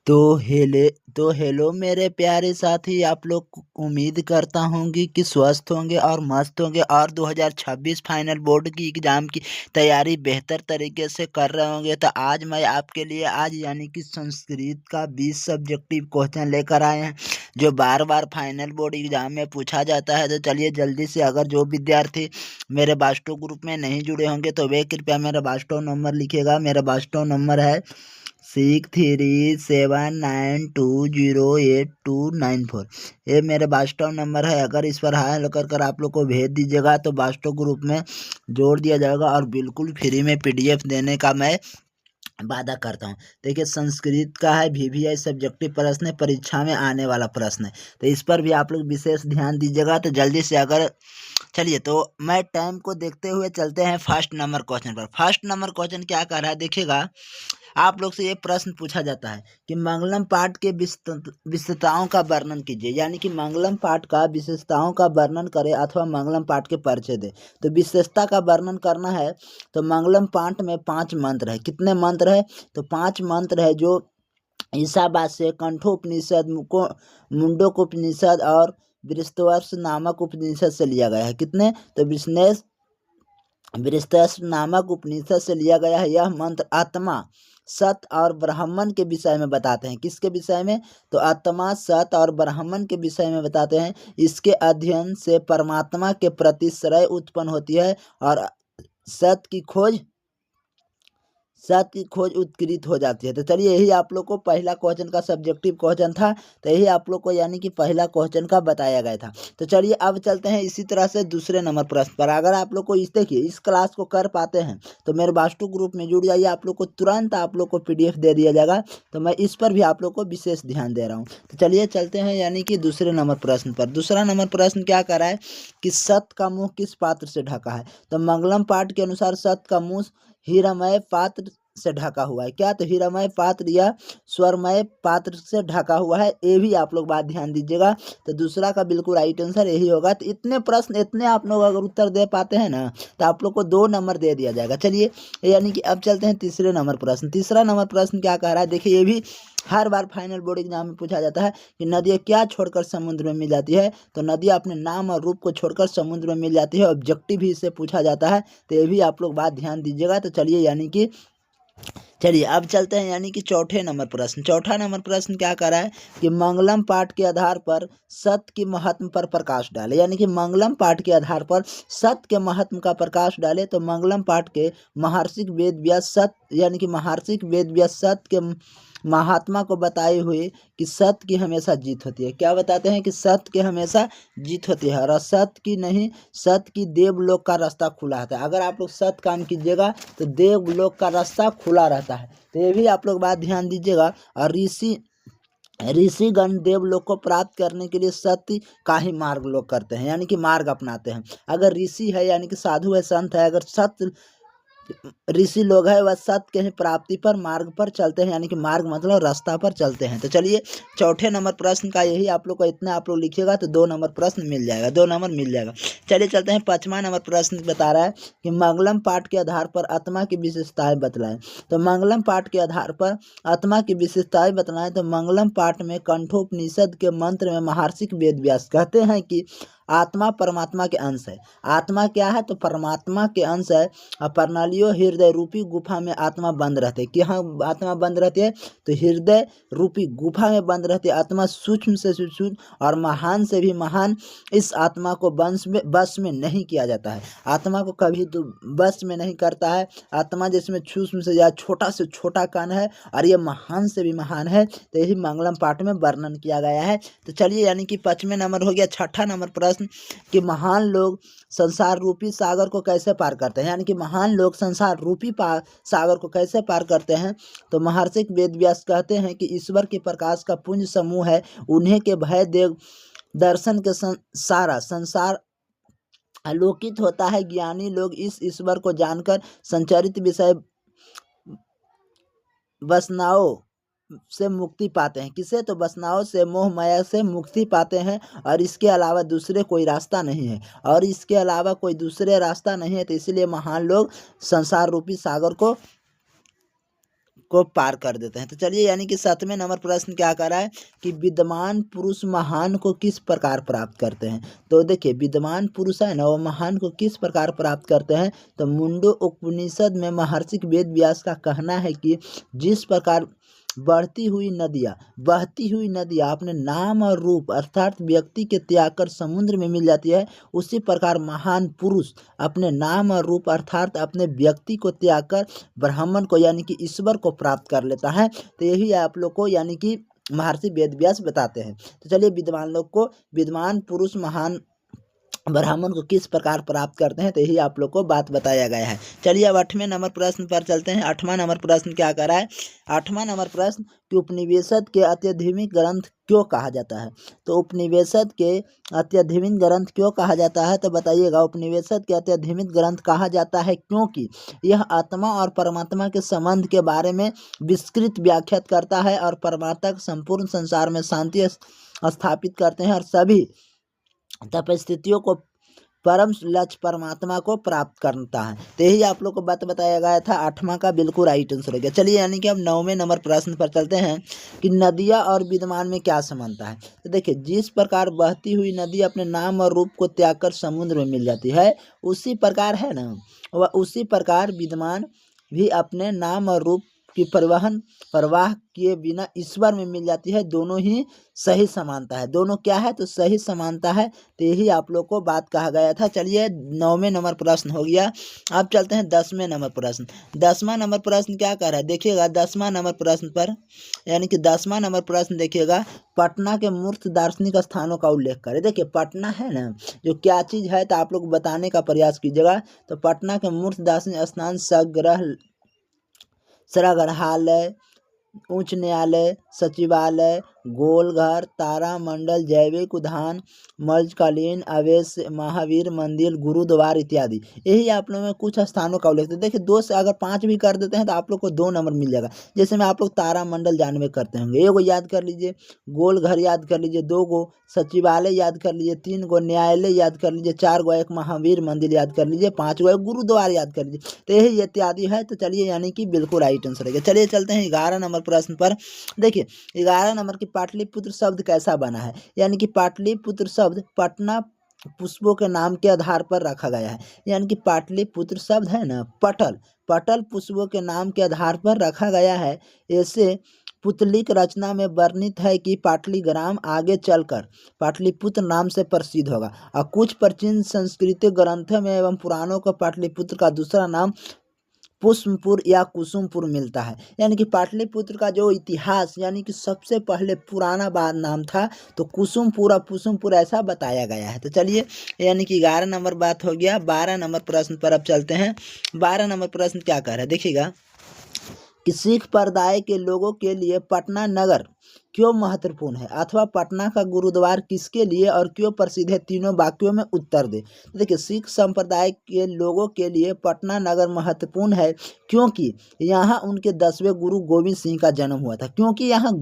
तो हेलो मेरे प्यारे साथी, आप लोग उम्मीद करता हूँगी कि स्वस्थ होंगे और मस्त होंगे और 2026 फाइनल बोर्ड की एग्ज़ाम की तैयारी बेहतर तरीके से कर रहे होंगे। तो आज मैं आपके लिए आज यानी कि संस्कृत का 20 सब्जेक्टिव क्वेश्चन लेकर आए हैं, जो बार बार फाइनल बोर्ड एग्ज़ाम में पूछा जाता है। तो चलिए जल्दी से, अगर जो विद्यार्थी मेरे बास्टो ग्रुप में नहीं जुड़े होंगे तो वे कृपया मेरा बास्टो नंबर लिखिएगा। मेरा बास्टो नंबर है 6379208294। ये मेरे बास्टव नंबर है। अगर इस पर हाय कर आप लोग को भेज दीजिएगा तो बास्टव ग्रुप में जोड़ दिया जाएगा और बिल्कुल फ्री में PDF देने का मैं वादा करता हूँ। देखिए, संस्कृत का है, VVI सब्जेक्टिव प्रश्न है, परीक्षा में आने वाला प्रश्न है, तो इस पर भी आप लोग विशेष ध्यान दीजिएगा। तो जल्दी से, अगर चलिए तो मैं टाइम को देखते हुए चलते हैं फर्स्ट नंबर क्वेश्चन पर। फर्स्ट नंबर क्वेश्चन क्या कर रहा है, देखिएगा। आप लोग से ये प्रश्न पूछा जाता है कि मंगलम पाठ के विशेषताओं का वर्णन कीजिए, यानी कि मंगलम पाठ का विशेषताओं का वर्णन करें अथवा मंगलम पाठ के परिचय दे। तो विशेषता का वर्णन करना है तो मंगलम पाठ में 5 मंत्र है। कितने मंत्र है? तो 5 मंत्र है, जो ईशावास्य, कंठोपनिषद, मुंडकोपनिषद और बृहस्पति नामक उपनिषद से लिया गया है। कितने? तो बृहस्पति नामक उपनिषद से लिया गया है। यह मंत्र आत्मा, सत और ब्राह्मण के विषय में बताते हैं। किसके विषय में? तो आत्मा, सत और ब्राह्मण के विषय में बताते हैं। इसके अध्ययन से परमात्मा के प्रति श्रय उत्पन्न होती है और सत्य की खोज उत्कृत हो जाती है। तो चलिए, यही आप लोग को पहला क्वेश्चन का सब्जेक्टिव क्वेश्चन था। तो यही आप लोग को यानी कि पहला क्वेश्चन का बताया गया था। तो चलिए अब चलते हैं इसी तरह से दूसरे नंबर प्रश्न पर। अगर आप लोग को देखिए, इस क्लास को कर पाते हैं तो मेरे बास्टू ग्रुप में जुड़ जाइए। आप लोग को तुरंत आप लोग को PDF दे दिया जाएगा। तो मैं इस पर भी आप लोग को विशेष ध्यान दे रहा हूँ। तो चलिए चलते हैं यानी कि दूसरे नंबर प्रश्न पर। दूसरा नंबर प्रश्न क्या कर रहा है कि सत्य का मुँह किस पात्र से ढका है? तो मंगलम पाठ के अनुसार सत्य का मुँह हीरामय पात्र से ढका हुआ है। क्या? तो हीरामय पात्र या स्वरमय पात्र से ढका हुआ है। ये भी आप लोग बात ध्यान दीजिएगा। तो दूसरा का बिल्कुल राइट आंसर यही होगा। तो इतने प्रश्न, इतने आप लोग अगर उत्तर दे पाते हैं ना, तो आप लोग को 2 नंबर दे दिया जाएगा। चलिए, यानी कि अब चलते हैं तीसरे नंबर प्रश्न। तीसरा नंबर प्रश्न क्या कह रहा है, देखिए, ये भी हर बार फाइनल बोर्ड एग्जाम में पूछा जाता है कि नदियाँ क्या छोड़कर समुद्र में मिल जाती है? तो नदियाँ अपने नाम और रूप को छोड़कर समुद्र में मिल जाती है। ऑब्जेक्टिव भी इससे पूछा जाता है। तो ये भी आप लोग बात ध्यान दीजिएगा। तो चलिए, यानी कि अब चलते हैं यानी कि चौथे नंबर प्रश्न। चौथा नंबर प्रश्न क्या कर रहा है कि मंगलम पाठ के आधार पर सत्य की महत्व पर प्रकाश डाले, यानी कि मंगलम पाठ के आधार पर सत्य के महत्व का प्रकाश डाले। तो मंगलम पाठ के महर्षि वेद व्यास सत्य, यानी कि महर्षि वेद व्यास सत्य के महात्मा को बताए हुए कि सत्य की हमेशा जीत होती है। क्या बताते हैं? कि सत्य की हमेशा जीत होती है और असत्य की नहीं। सत्य की देवलोक का रास्ता खुला रहता है। अगर आप लोग सत्य काम कीजिएगा तो देवलोक का रास्ता खुला रहता है। तो ये भी आप लोग बात ध्यान दीजिएगा। और ऋषिगण देवलोक को प्राप्त करने के लिए सत्य का ही मार्ग लोग करते हैं, यानी कि मार्ग अपनाते हैं। अगर ऋषि है, यानी कि साधु है, संत है, अगर सत्य ऋषि लोग है, वह सत्य के ही प्राप्ति पर मार्ग पर चलते हैं, यानी कि मार्ग मतलब रास्ता पर चलते हैं। तो चलिए, चौथे नंबर प्रश्न का यही आप लोग को, इतना आप लोग लिखिएगा तो 2 नंबर प्रश्न मिल जाएगा, 2 नंबर मिल जाएगा। चलिए चलते हैं, 5वां नंबर प्रश्न बता रहा है कि मंगलम पाठ के आधार पर आत्मा की विशेषताएं बतलाएं। तो मंगलम पाठ के आधार पर आत्मा की विशेषताएं बतलाएं। तो मंगलम पाठ में कंठोपनिषद के मंत्र में महर्षि वेद व्यास कहते हैं कि आत्मा परमात्मा के अंश है। आत्मा क्या है? तो परमात्मा के अंश है। और प्रणालियों हृदय रूपी गुफा में आत्मा बंद रहते हैं। यहाँ आत्मा बंद रहती है तो हृदय रूपी गुफा में बंद रहती है। आत्मा सूक्ष्म से सूक्ष्म और महान से भी महान। इस आत्मा को बस में नहीं किया जाता है। आत्मा को कभी तो बस में नहीं करता है। आत्मा जिसमें सूक्ष्म से या छोटा से छोटा कण है और ये महान से भी महान है। तो यही मंगलम पाठ में वर्णन किया गया है। तो चलिए, यानी कि 5वें नंबर हो गया। छठा नंबर प्रश्न कि महान लोग संसार रूपी सागर को कैसे पार करते हैं, यानी कि महान लोग संसार रूपी सागर को कैसे पार करते हैं? तो महर्षि वेद व्यास कहते हैं कि ईश्वर के प्रकाश का पुंज समूह है। उन्हें के भय देव दर्शन के सारा संसार आलोकित होता है। ज्ञानी लोग इस ईश्वर को जानकर संचरित विषय वासनाओं से मुक्ति पाते हैं। किसे? तो वासनाओं से, मोह माया से मुक्ति पाते हैं। और इसके अलावा दूसरे कोई रास्ता नहीं है, और इसके अलावा कोई दूसरे रास्ता नहीं है। तो इसलिए महान लोग संसार रूपी सागर को को पार कर देते हैं। तो चलिए यानी कि 7वें नंबर प्रश्न क्या कर रहा है कि विद्वान पुरुष महान को किस प्रकार प्राप्त करते हैं। तो देखिए विद्वान पुरुष है ना, वो महान को किस प्रकार प्राप्त करते हैं। तो मुंडो उपनिषद में महर्षि वेद व्यास का कहना है कि जिस प्रकार बहती हुई नदियाँ अपने नाम और रूप अर्थात व्यक्ति के त्याग कर समुद्र में मिल जाती है, उसी प्रकार महान पुरुष अपने नाम और रूप अर्थात अपने व्यक्ति को त्याग कर ब्राह्मण को यानी कि ईश्वर को प्राप्त कर लेता है। तो यही आप लोग को यानी कि महर्षि वेद व्यास बताते हैं। तो चलिए विद्वान लोग को विद्वान पुरुष महान ब्राह्मण को किस प्रकार प्राप्त करते हैं, तो यही आप लोग को बात बताया गया है। चलिए अब 8वें नंबर प्रश्न पर चलते हैं। 8वां नंबर प्रश्न क्या कर रहा है। 8वां नंबर प्रश्न कि उपनिवेशद के अत्यधिक ग्रंथ क्यों कहा जाता है। तो उपनिवेशद के अत्यधिक ग्रंथ क्यों कहा जाता है, तो बताइएगा। उपनिवेशद के अत्यधिक ग्रंथ कहा जाता है क्योंकि यह आत्मा और परमात्मा के संबंध के बारे में विस्तृत व्याख्या करता है और परमात्मा के संपूर्ण संसार में शांति स्थापित करते हैं और सभी तपस्थितियों को परम लक्ष्य परमात्मा को प्राप्त करता है। तो यही आप लोग को बात बताया गया था। 8वां का बिल्कुल राइट आंसर हो गया। चलिए यानी कि अब 9वें नंबर प्रश्न पर चलते हैं कि नदियाँ और विद्यमान में क्या समानता है। तो देखिए जिस प्रकार बहती हुई नदी अपने नाम और रूप को त्याग कर समुद्र में मिल जाती है, उसी प्रकार है ना, वह उसी प्रकार विद्यमान भी अपने नाम और रूप की प्रवाह किए बिना ईश्वर में मिल जाती है। दोनों ही सही समानता है। दोनों क्या है, तो सही समानता है। तो यही आप लोग को बात कहा गया था। चलिए 9वें नंबर प्रश्न हो गया। अब चलते हैं 10वें नंबर प्रश्न। 10वां नंबर प्रश्न क्या कर रहा है, देखिएगा 10वां नंबर प्रश्न पर यानी कि 10वां नंबर प्रश्न देखिएगा, पटना के मूर्ख दार्शनिक स्थानों का उल्लेख करें। देखिए पटना है ना, जो क्या चीज़ है, तो आप लोग बताने का प्रयास कीजिएगा। तो पटना के मूर्ख दार्शनिक स्थान संग्रहालय, उच्च न्यायालय, सचिवालय, गोलघर, तारामंडल, जैविक उद्यान, मध्यकालीन अवशेष, महावीर मंदिर, गुरुद्वार इत्यादि। यही आप लोगों में कुछ स्थानों का उल्लेख। देखिए 2 से अगर 5 भी कर देते हैं तो आप लोग को 2 नंबर मिल जाएगा। जैसे में आप लोग तारामंडल जानवे करते होंगे, 1 गो याद कर लीजिए, गोलघर याद कर लीजिए, 2 गो सचिवालय याद कर लीजिए, 3 गो न्यायालय याद कर लीजिए, 4 गो एक महावीर मंदिर याद कर लीजिए, 5 गो एक गुरुद्वार याद कर लीजिए। तो यही इत्यादि है। तो चलिए यानी कि बिल्कुल राइट आंसर है। चलिए चलते हैं 11 नंबर प्रश्न पर। देखिए 11 नंबर की पाटलिपुत्र शब्द कैसा बना है। यानी कि पाटलिपुत्र शब्द पटना पुष्पों के नाम के आधार पर रखा गया है। यानी कि पाटलिपुत्र शब्द है ना, पटल पुष्पों के नाम के आधार पर रखा गया है। ऐसे पुतलिक रचना में वर्णित है कि पाटलीग्राम आगे चलकर पाटलिपुत्र नाम से प्रसिद्ध होगा। और कुछ प्राचीन सांस्कृतिक ग्रंथों में एवं पुराणों को पाटलिपुत्र का दूसरा नाम पुष्पपुर या कुसुमपुर मिलता है। यानी कि पाटलिपुत्र का जो इतिहास यानी कि सबसे पहले पुराना बाद नाम था तो कुसुमपुर और पुष्पपुर ऐसा बताया गया है। तो चलिए यानी कि 11 नंबर बात हो गया। 12 नंबर प्रश्न पर अब चलते हैं। 12 नंबर प्रश्न क्या कह रहा है, देखिएगा कि सिख समुदाय के लोगों के लिए पटना नगर क्यों महत्वपूर्ण है अथवा पटना का गुरुद्वार किसके लिए और क्यों प्रसिद्ध है, तीनों वाक्यों में उत्तर दे। तो देखिए सिख संप्रदाय के लोगों के लिए पटना नगर महत्वपूर्ण है क्योंकि यहाँ उनके 10वें गुरु गोविंद सिंह का जन्म हुआ था। क्योंकि यहाँ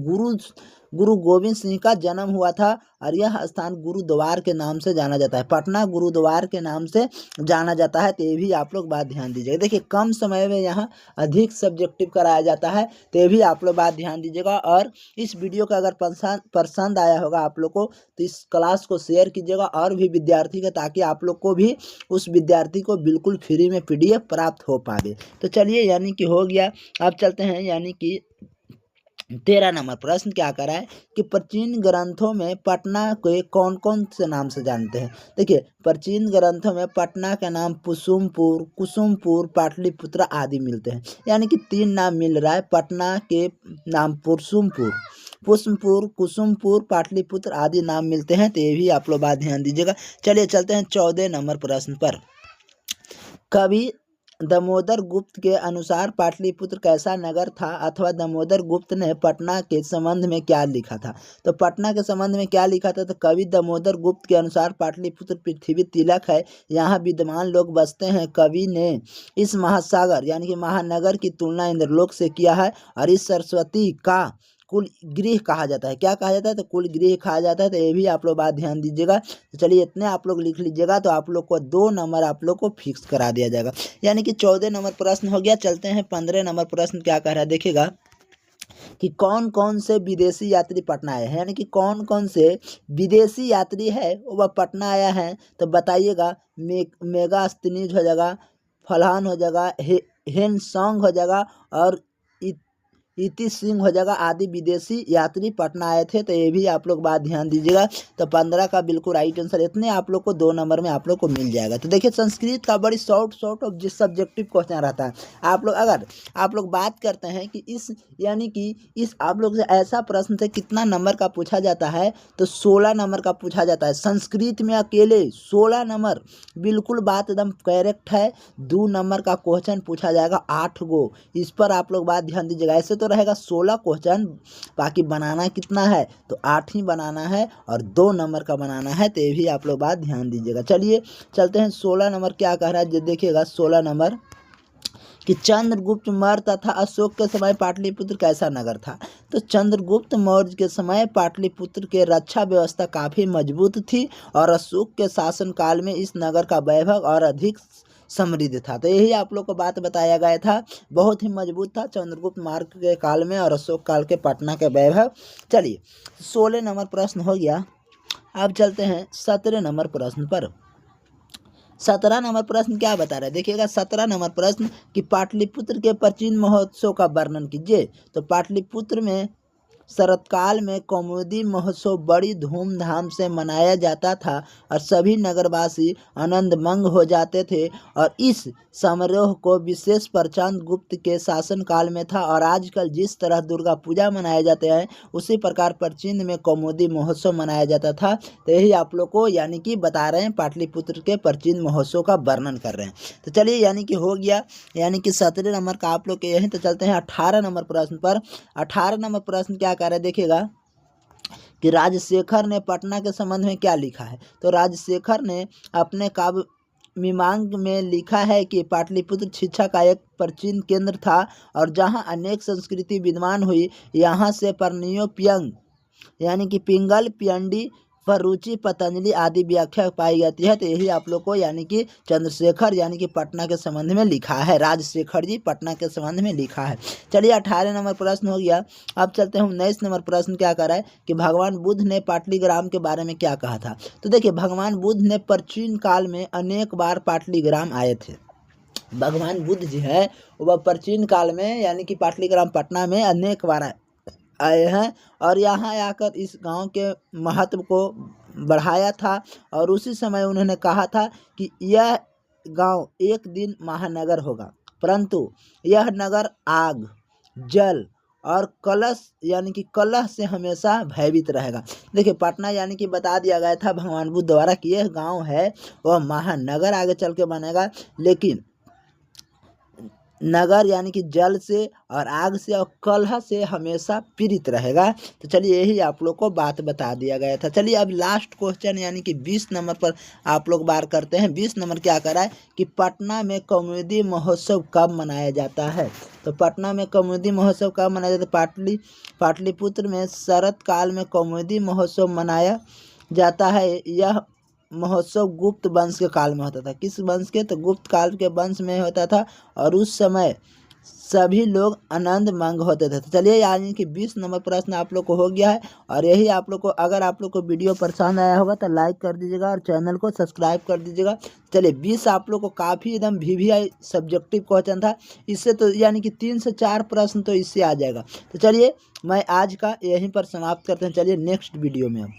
गुरु गोविंद सिंह का जन्म हुआ था और यह स्थान गुरुद्वार के नाम से जाना जाता है। पटना गुरुद्वार के नाम से जाना जाता है। तो ये भी आप लोग बात ध्यान दीजिएगा। देखिए कम समय में यहाँ अधिक सब्जेक्टिव कराया जाता है, तो ये भी आप लोग बात ध्यान दीजिएगा। और इस वीडियो का अगर पसंद आया होगा आप लोग को तो इस क्लास को शेयर कीजिएगा और भी विद्यार्थी का, ताकि आप लोग को भी उस विद्यार्थी को बिल्कुल फ्री में PDF प्राप्त हो पाए। तो चलिए यानी कि हो गया। अब चलते हैं यानी कि 13 नंबर प्रश्न क्या कर रहा है कि प्राचीन ग्रंथों में पटना के कौन कौन से नाम से जानते हैं। देखिए प्राचीन ग्रंथों में पटना का नाम कुसुमपुर, पाटलिपुत्र आदि मिलते हैं। यानी कि 3 नाम मिल रहा है। पटना के नाम पुष्पपुर, कुसुमपुर, पाटलिपुत्र आदि नाम मिलते हैं। तो ये भी आप लोग बात ध्यान दीजिएगा। चलिए चलते हैं 14 नंबर प्रश्न पर। कवि दामोदर गुप्त के अनुसार पाटलिपुत्र कैसा नगर था अथवा दामोदर गुप्त ने पटना के संबंध में क्या लिखा था। तो पटना के संबंध में क्या लिखा था, तो कवि दामोदर गुप्त के अनुसार पाटलिपुत्र पृथ्वी तिलक है, यहाँ विद्वान लोग बसते हैं। कवि ने इस महासागर यानी कि महानगर की तुलना इंद्रलोक से किया है और इस सरस्वती का कुल गृह कहा जाता है। क्या कहा जाता है? तो कुल गृह कहा जाता है। तो ये भी आप लोग बात ध्यान दीजिएगा। तो चलिए इतने आप लोग लिख लीजिएगा, तो आप लोग को 2 नंबर आप लोग को फिक्स करा दिया जाएगा। यानी कि 14 नंबर प्रश्न हो गया। चलते हैं 15 नंबर प्रश्न क्या कह रहा है, देखिएगा कि कौन कौन से विदेशी यात्री पटना आए हैं, यानी कि कौन कौन से विदेशी यात्री है वह पटना आया है। तो बताइएगा। मेगास्थनीज हो जाएगा, फरहान हो जाएगा, हेनसोंग हो जाएगा और इति सिंह हो जाएगा आदि विदेशी यात्री पटना आए थे। तो ये भी आप लोग बात ध्यान दीजिएगा। तो 15 का बिल्कुल राइट आंसर। इतने आप लोग को 2 नंबर में आप लोग को मिल जाएगा। तो देखिए संस्कृत का बड़ी शॉर्ट ऑफ जिस सब्जेक्टिव क्वेश्चन रहता है। आप लोग अगर आप लोग बात करते हैं कि इस यानी कि इस आप लोग से ऐसा प्रश्न से कितना नंबर का पूछा जाता है, तो 16 नंबर का पूछा जाता है। संस्कृत में अकेले 16 नंबर, बिल्कुल बात एकदम करेक्ट है। 2 नंबर का क्वेश्चन पूछा जाएगा 8 गो। इस पर आप लोग बात ध्यान दीजिएगा। ऐसे तो रहेगा 16 क्वेश्चन, बाकी बनाना कितना है? तो 8 ही बनाना है और 2 नंबर का बनाना है। तो ये भी आप लोग बात ध्यान दीजिएगा। चलिए चलते हैं 16 नंबर क्या कह रहा है, देखिएगा 16 नंबर कि चंद्रगुप्त मौर्य तथा अशोक के समय पाटलिपुत्र कैसा नगर था। तो चंद्रगुप्त मौर्य के समय पाटलिपुत्र के रक्षा व्यवस्था काफ़ी मजबूत थी और अशोक के शासनकाल में इस नगर का वैभव और अधिक समृद्ध था। तो यही आप लोग को बात बताया गया था। बहुत ही मजबूत था चंद्रगुप्त मौर्य के काल में और अशोक काल के पटना के वैभव। चलिए 16 नंबर प्रश्न हो गया। अब चलते हैं 17 नंबर प्रश्न पर। 17 नंबर प्रश्न क्या बता रहा है, देखिएगा 17 नंबर प्रश्न कि पाटलिपुत्र के प्राचीन महोत्सव का वर्णन कीजिए। तो पाटलिपुत्र में शरतकाल में कौमुदी महोत्सव बड़ी धूमधाम से मनाया जाता था और सभी नगरवासी आनंदमंग हो जाते थे और इस समारोह को विशेष प्रचंड गुप्त के शासनकाल में था। और आजकल जिस तरह दुर्गा पूजा मनाए जाते हैं उसी प्रकार प्राचीन में कौमुदी महोत्सव मनाया जाता था। तो यही आप लोग को यानी कि बता रहे हैं, पाटलिपुत्र के प्राचीन महोत्सव का वर्णन कर रहे हैं। तो चलिए यानी कि हो गया, यानी कि 17 नंबर का आप लोग के यहीं। तो चलते हैं 18 नंबर प्रश्न पर। 18 नंबर प्रश्न क्या कह रहे हैं, देखिएगा कि राजशेखर ने पटना के संबंध में क्या लिखा है। तो राजशेखर ने अपने काव्य मीमांग में लिखा है कि पाटलिपुत्र शिक्षा का एक प्राचीन केंद्र था और जहां अनेक संस्कृति विद्यमान हुई। यहाँ से परनियो पियंग यानी कि पिंगल, पियंडी, फर्रुचि, पतंजलि आदि व्याख्या पाई जाती है। तो यही आप लोग को यानी कि चंद्रशेखर यानी कि पटना के संबंध में लिखा है। राजशेखर जी पटना के संबंध में लिखा है। चलिए 18 नंबर प्रश्न हो गया। अब चलते हैं 19 नंबर प्रश्न क्या कर रहा है कि भगवान बुद्ध ने पाटलिग्राम के बारे में क्या कहा था। तो देखिए भगवान बुद्ध ने प्राचीन काल में अनेक बार पाटलिग्राम आए थे। भगवान बुद्ध जी है वह प्राचीन काल में यानी कि पाटलिग्राम पटना में अनेक बार आए हैं और यहाँ आकर इस गांव के महत्व को बढ़ाया था। और उसी समय उन्होंने कहा था कि यह गांव एक दिन महानगर होगा, परंतु यह नगर आग, जल और कलश यानी कि कलह से हमेशा भयभीत रहेगा। देखिए पटना यानी कि बता दिया गया था भगवान बुद्ध द्वारा कि यह गांव है वह महानगर आगे चल के बनेगा, लेकिन नगर यानी कि जल से और आग से और कलह से हमेशा पीड़ित रहेगा। तो चलिए यही आप लोग को बात बता दिया गया था। चलिए अब लास्ट क्वेश्चन यानी कि 20 नंबर पर आप लोग बात करते हैं। 20 नंबर क्या कर रहा है कि पटना में कौमुदी महोत्सव कब मनाया जाता है। तो पटना में कौमुदी महोत्सव कब मनाया जाता है। पाटलिपुत्र में शरत काल में कौमुदी महोत्सव मनाया जाता है। यह महोत्सव गुप्त वंश के काल में होता था। किस वंश के? तो गुप्त काल के वंश में होता था और उस समय सभी लोग आनंद मंग होते थे। तो चलिए यानी कि 20 नंबर प्रश्न आप लोग को हो गया है। और यही आप लोग को अगर आप लोग को वीडियो पसंद आया होगा तो लाइक कर दीजिएगा और चैनल को सब्सक्राइब कर दीजिएगा। चलिए 20 आप लोग को काफ़ी एकदम VVI सब्जेक्टिव क्वेश्चन था। इससे तो यानी कि 3 से 4 प्रश्न तो इससे आ जाएगा। तो चलिए मैं आज का यहीं पर समाप्त करते हैं। चलिए नेक्स्ट वीडियो में अब